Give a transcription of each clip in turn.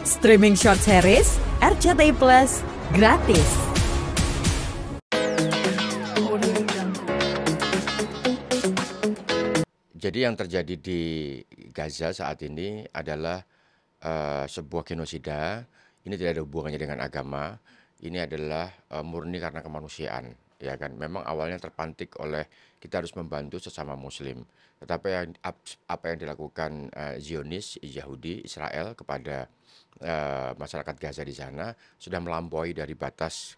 Streaming short series RCTI Plus gratis. Jadi yang terjadi di Gaza saat ini adalah sebuah genosida. Ini tidak ada hubungannya dengan agama. Ini adalah murni karena kemanusiaan, ya kan. Memang awalnya terpantik oleh kita harus membantu sesama Muslim. Tetapi apa yang dilakukan Zionis, Yahudi, Israel kepada masyarakat Gaza di sana sudah melampaui dari batas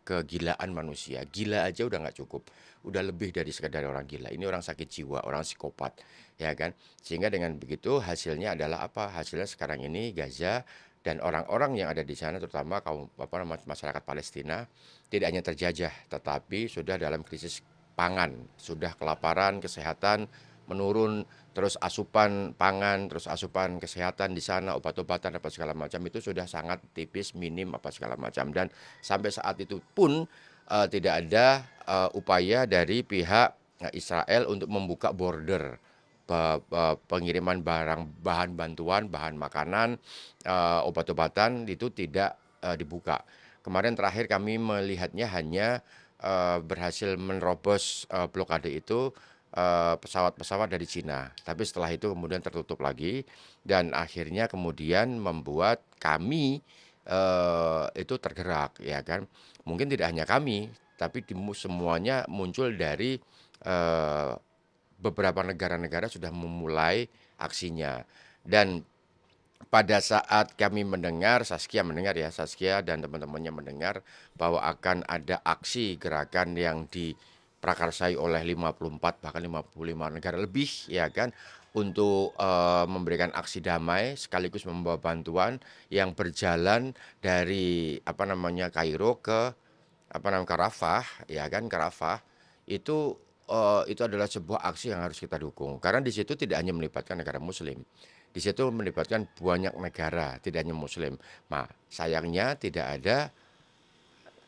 kegilaan manusia. Gila aja udah nggak cukup, udah lebih dari sekadar orang gila. Ini orang sakit jiwa, orang psikopat, ya kan. Sehingga dengan begitu hasilnya adalah apa? Hasilnya sekarang ini Gaza dan orang-orang yang ada di sana, terutama masyarakat Palestina, tidak hanya terjajah, tetapi sudah dalam krisis pangan, sudah kelaparan, kesehatan menurun, terus asupan pangan, terus asupan kesehatan di sana, obat-obatan apa segala macam itu sudah sangat tipis, minim apa segala macam. Dan sampai saat itu pun tidak ada upaya dari pihak Israel untuk membuka border pengiriman bahan bantuan, bahan makanan, obat-obatan itu tidak dibuka. Kemarin terakhir kami melihatnya hanya berhasil menerobos blokade itu pesawat-pesawat dari Cina. Tapi setelah itu kemudian tertutup lagi dan akhirnya kemudian membuat kami itu tergerak, ya kan. Mungkin tidak hanya kami, tapi semuanya muncul dari beberapa negara-negara sudah memulai aksinya. Dan pada saat kami mendengar, Saskia dan teman-temannya mendengar bahwa akan ada aksi gerakan yang diprakarsai oleh 54 bahkan 55 negara lebih, ya kan, untuk memberikan aksi damai sekaligus membawa bantuan yang berjalan dari Kairo ke ke Rafah, ya kan, ke Rafah. Itu adalah sebuah aksi yang harus kita dukung karena di situ tidak hanya melibatkan negara Muslim. Di situ melibatkan banyak negara, tidak hanya Muslim. Nah, sayangnya tidak ada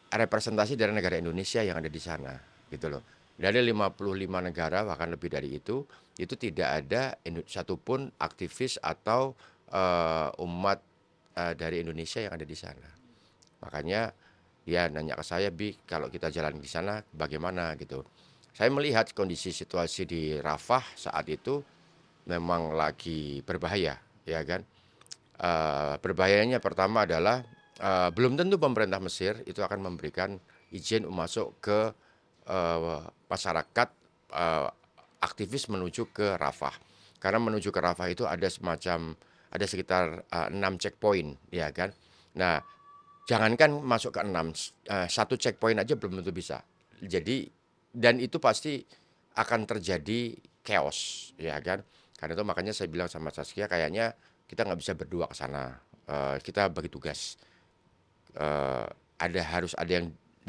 representasi dari negara Indonesia yang ada di sana, gitu loh. Dari 55 negara, bahkan lebih dari itu tidak ada satupun aktivis atau umat dari Indonesia yang ada di sana. Makanya dia nanya ke saya, Bi, kalau kita jalan di sana bagaimana gitu. Saya melihat kondisi situasi di Rafah saat itu memang lagi berbahaya, ya kan. Berbahayanya pertama adalah belum tentu pemerintah Mesir itu akan memberikan izin masuk ke masyarakat aktivis menuju ke Rafah. Karena menuju ke Rafah itu ada sekitar 6 checkpoint, ya kan. Nah, jangankan masuk ke 6, satu checkpoint aja belum tentu bisa. Jadi dan itu pasti akan terjadi chaos, ya kan. Karena itu makanya saya bilang sama Saskia, kayaknya kita nggak bisa berdua ke sana. Kita bagi tugas. Harus ada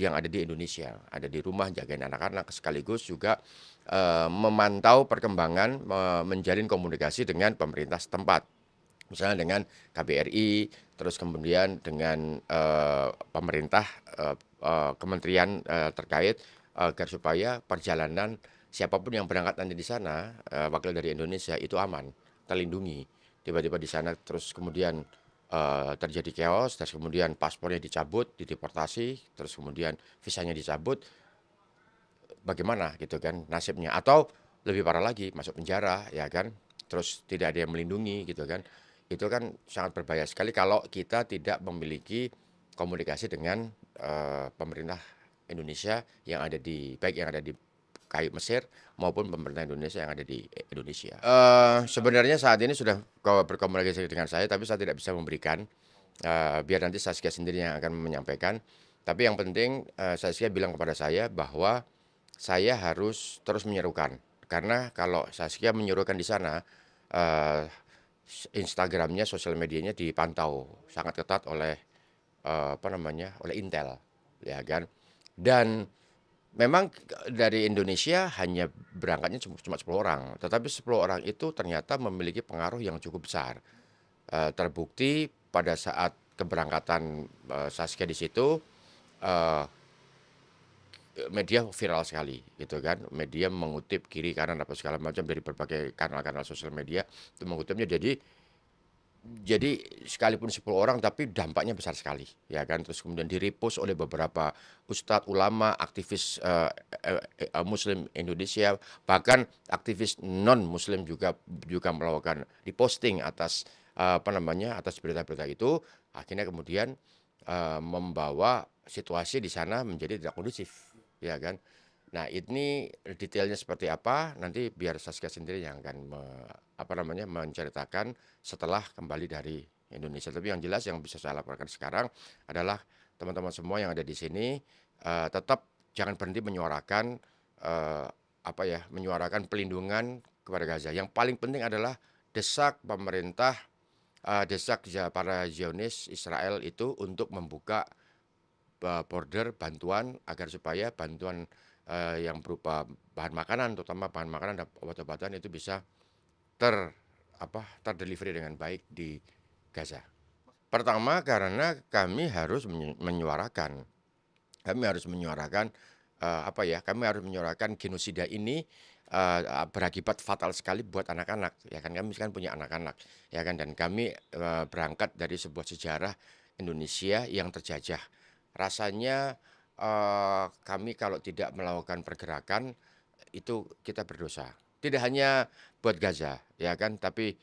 yang ada di Indonesia, ada di rumah jagain anak-anak, sekaligus juga memantau perkembangan, menjalin komunikasi dengan pemerintah setempat. Misalnya dengan KBRI, terus kemudian dengan pemerintah, kementerian terkait, agar supaya perjalanan siapapun yang berangkat nanti di sana, wakil dari Indonesia itu aman, terlindungi. Tiba-tiba di sana terus kemudian terjadi chaos, terus kemudian paspornya dicabut, dideportasi, terus kemudian visanya dicabut, bagaimana gitu kan nasibnya? Atau lebih parah lagi, masuk penjara, ya kan? Terus tidak ada yang melindungi gitu kan? Itu kan sangat berbahaya sekali kalau kita tidak memiliki komunikasi dengan pemerintah Indonesia baik yang ada di Mesir maupun pemerintah Indonesia yang ada di Indonesia. Sebenarnya saat ini sudah berkomunikasi dengan saya, tapi saya tidak bisa memberikan. Biar nanti Saskia sendiri yang akan menyampaikan. Tapi yang penting Saskia bilang kepada saya bahwa saya harus terus menyerukan. Karena kalau Saskia menyerukan di sana, Instagramnya, sosial medianya dipantau sangat ketat oleh oleh Intel, ya kan. Dan memang dari Indonesia hanya berangkatnya cuma 10 orang, tetapi 10 orang itu ternyata memiliki pengaruh yang cukup besar. Terbukti pada saat keberangkatan Saskia di situ, media viral sekali gitu kan. Media mengutip kiri kanan apa segala macam dari berbagai kanal-kanal sosial media itu mengutipnya. Jadi Jadi sekalipun 10 orang tapi dampaknya besar sekali, ya kan. Terus kemudian di-repost oleh beberapa ustadz, ulama, aktivis Muslim Indonesia, bahkan aktivis non-Muslim juga melakukan di-posting atas apa namanya atas berita-berita itu, akhirnya kemudian membawa situasi di sana menjadi tidak kondusif, ya kan. Nah, ini detailnya seperti apa nanti biar Saskia sendiri yang akan apa namanya menceritakan setelah kembali dari Indonesia. Tapi yang jelas yang bisa saya laporkan sekarang adalah teman-teman semua yang ada di sini tetap jangan berhenti menyuarakan apa ya, menyuarakan pelindungan kepada Gaza. Yang paling penting adalah desak pemerintah, desak para Zionis Israel itu untuk membuka border bantuan agar supaya bantuan yang berupa bahan makanan, terutama bahan makanan dan obat-obatan itu bisa terdelivery dengan baik di Gaza. Pertama karena kami harus menyuarakan kami harus menyuarakan genosida ini berakibat fatal sekali buat anak-anak, ya kan, kami kan punya anak-anak, ya kan, dan kami berangkat dari sebuah sejarah Indonesia yang terjajah. Rasanya kami kalau tidak melakukan pergerakan itu kita berdosa. Tidak hanya buat Gaza, ya kan, tapi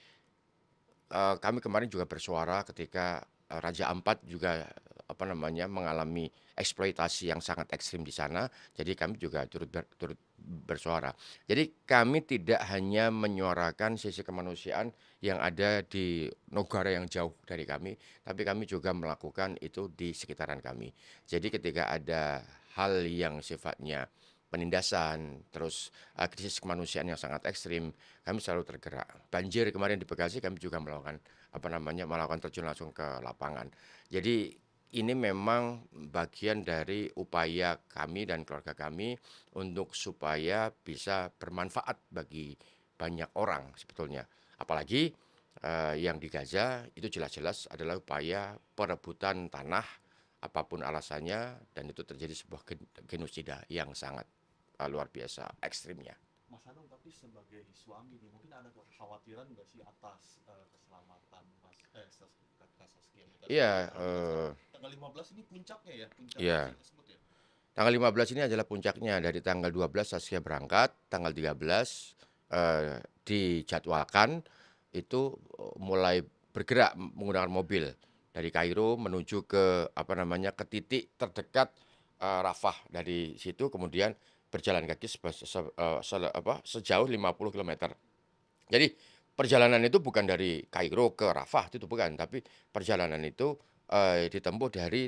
kami kemarin juga bersuara ketika Raja Ampat juga apa namanya mengalami eksploitasi yang sangat ekstrim di sana. Jadi kami juga turut bersuara. Jadi kami tidak hanya menyuarakan sisi kemanusiaan yang ada di negara yang jauh dari kami, tapi kami juga melakukan itu di sekitaran kami. Jadi ketika ada hal yang sifatnya penindasan, terus krisis kemanusiaan yang sangat ekstrim, kami selalu tergerak. Banjir kemarin di Bekasi kami juga melakukan terjun langsung ke lapangan. Jadi ini memang bagian dari upaya kami dan keluarga kami untuk supaya bisa bermanfaat bagi banyak orang sebetulnya. Apalagi yang di Gaza itu jelas-jelas adalah upaya perebutan tanah apapun alasannya dan itu terjadi sebuah genosida yang sangat luar biasa ekstrimnya. Mas Anung, tapi sebagai suami nih, mungkin ada kekhawatiran nggak sih atas keselamatan Kak Saskia nih? Tadi Iya, tanggal 15 ini puncaknya ya, puncak iya. aksi tersebut ya? Tanggal 15 ini adalah puncaknya. Dari tanggal 12 Saskia berangkat, tanggal 13 dijadwalkan itu mulai bergerak menggunakan mobil dari Kairo menuju ke apa namanya ke titik terdekat Rafah. Dari situ kemudian berjalan kaki sejauh 50 kilometer. Jadi perjalanan itu bukan dari Kairo ke Rafah, itu bukan, tapi perjalanan itu ditempuh dari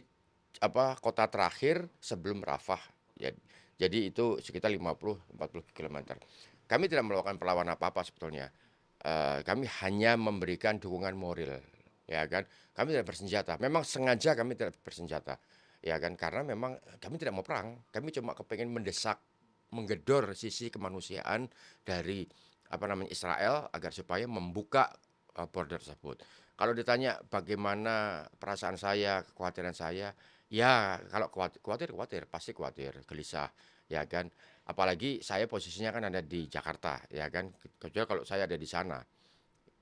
kota terakhir sebelum Rafah. Ya, jadi itu sekitar 50-40 kilometer. Kami tidak melakukan perlawanan apa-apa sebetulnya. Kami hanya memberikan dukungan moral, ya kan. Kami tidak bersenjata. Memang sengaja kami tidak bersenjata, ya kan, karena memang kami tidak mau perang. Kami cuma kepengen mendesak, menggedor sisi kemanusiaan dari apa namanya Israel agar supaya membuka border tersebut. Kalau ditanya bagaimana perasaan saya, kekhawatiran saya, ya kalau khawatir, pasti khawatir, gelisah, ya kan. Apalagi saya posisinya kan ada di Jakarta, ya kan. Kecuali kalau saya ada di sana,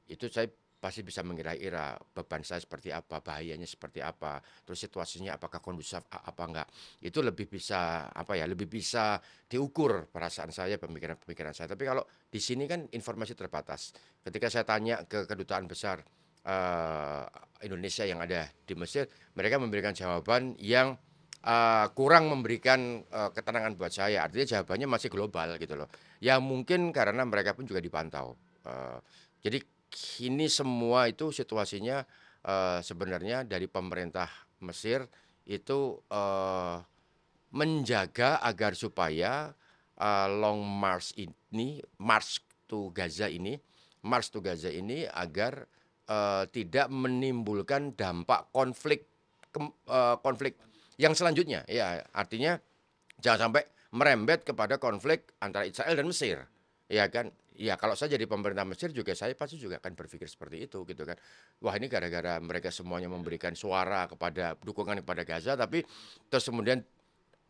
itu saya pasti bisa mengira-ira beban saya seperti apa, bahayanya seperti apa, terus situasinya apakah kondusif apa enggak. Itu lebih bisa lebih bisa diukur perasaan saya, pemikiran-pemikiran saya. Tapi kalau di sini kan informasi terbatas. Ketika saya tanya ke kedutaan besar eh, Indonesia yang ada di Mesir, mereka memberikan jawaban yang kurang memberikan ketenangan buat saya. Artinya jawabannya masih global gitu loh. Ya mungkin karena mereka pun juga dipantau. Jadi ini semua itu situasinya sebenarnya dari pemerintah Mesir itu menjaga agar supaya long march to Gaza ini agar tidak menimbulkan dampak konflik yang selanjutnya. Ya, artinya jangan sampai merembet kepada konflik antara Israel dan Mesir, ya kan? Ya kalau saya jadi pemerintah Mesir juga saya pasti juga akan berpikir seperti itu gitu kan. Wah ini gara-gara mereka semuanya memberikan suara kepada dukungan kepada Gaza, tapi terus kemudian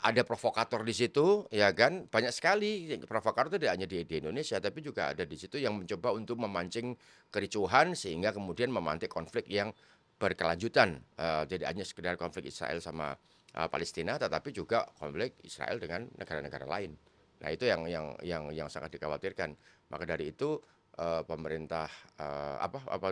ada provokator di situ, ya kan? Banyak sekali provokator itu tidak hanya di Indonesia, tapi juga ada di situ yang mencoba untuk memancing kericuhan sehingga kemudian memantik konflik yang berkelanjutan. Tidak hanya sekedar konflik Israel sama Palestina, tetapi juga konflik Israel dengan negara-negara lain. Nah, itu yang sangat dikhawatirkan. Maka dari itu pemerintah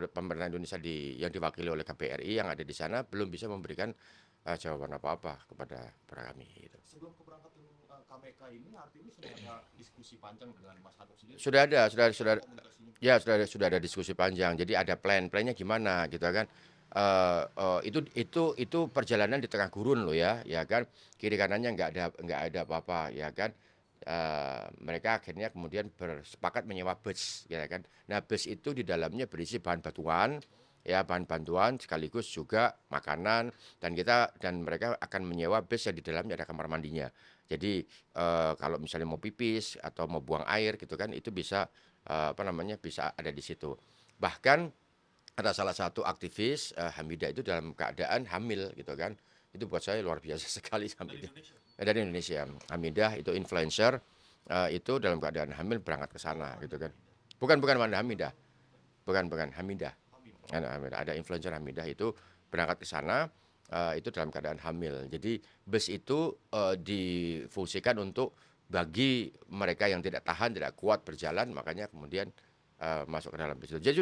pemerintah Indonesia yang diwakili oleh KBRI yang ada di sana belum bisa memberikan jawaban apa-apa kepada kami gitu. Sebelum keberangkatan KMK ini artinya sudah ada diskusi panjang dengan Mas Hanung sendiri. Sudah ada Komunikasinya. ya sudah ada diskusi panjang. Jadi ada plannya gimana gitu kan. Itu perjalanan di tengah gurun loh ya kan. Kiri kanannya nggak ada apa-apa ya kan. Mereka akhirnya kemudian bersepakat menyewa bus ya kan. Nah, bus itu di dalamnya berisi bahan bantuan sekaligus juga makanan dan mereka akan menyewa bus yang di dalamnya ada kamar mandinya. Jadi kalau misalnya mau pipis atau mau buang air gitu kan itu bisa bisa ada di situ. Bahkan ada salah satu aktivis Hamidah itu dalam keadaan hamil gitu kan. Itu buat saya luar biasa sekali Hamidah. Dari Indonesia. Hamidah itu influencer itu dalam keadaan hamil berangkat ke sana gitu kan. Bukan Wanda Hamidah. Bukan Hamidah. Ada influencer Hamidah itu berangkat ke sana itu dalam keadaan hamil. Jadi bus itu difungsikan untuk bagi mereka yang tidak tahan, tidak kuat berjalan, makanya kemudian masuk ke dalam bus itu. Jadi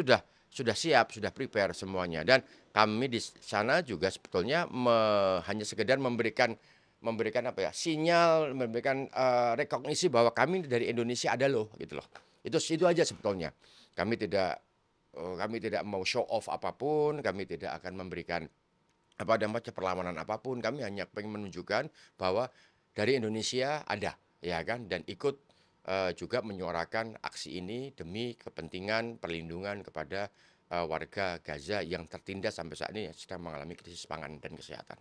sudah siap, sudah prepare semuanya. Dan kami di sana juga sebetulnya hanya sekedar memberikan sinyal, memberikan rekognisi bahwa kami dari Indonesia ada loh gitu loh. Itu aja sebetulnya. Kami tidak mau show off apapun, kami tidak akan memberikan perlawanan apapun. Kami hanya ingin menunjukkan bahwa dari Indonesia ada, ya kan, dan ikut juga menyuarakan aksi ini demi kepentingan perlindungan kepada warga Gaza yang tertindas sampai saat ini sedang mengalami krisis pangan dan kesehatan.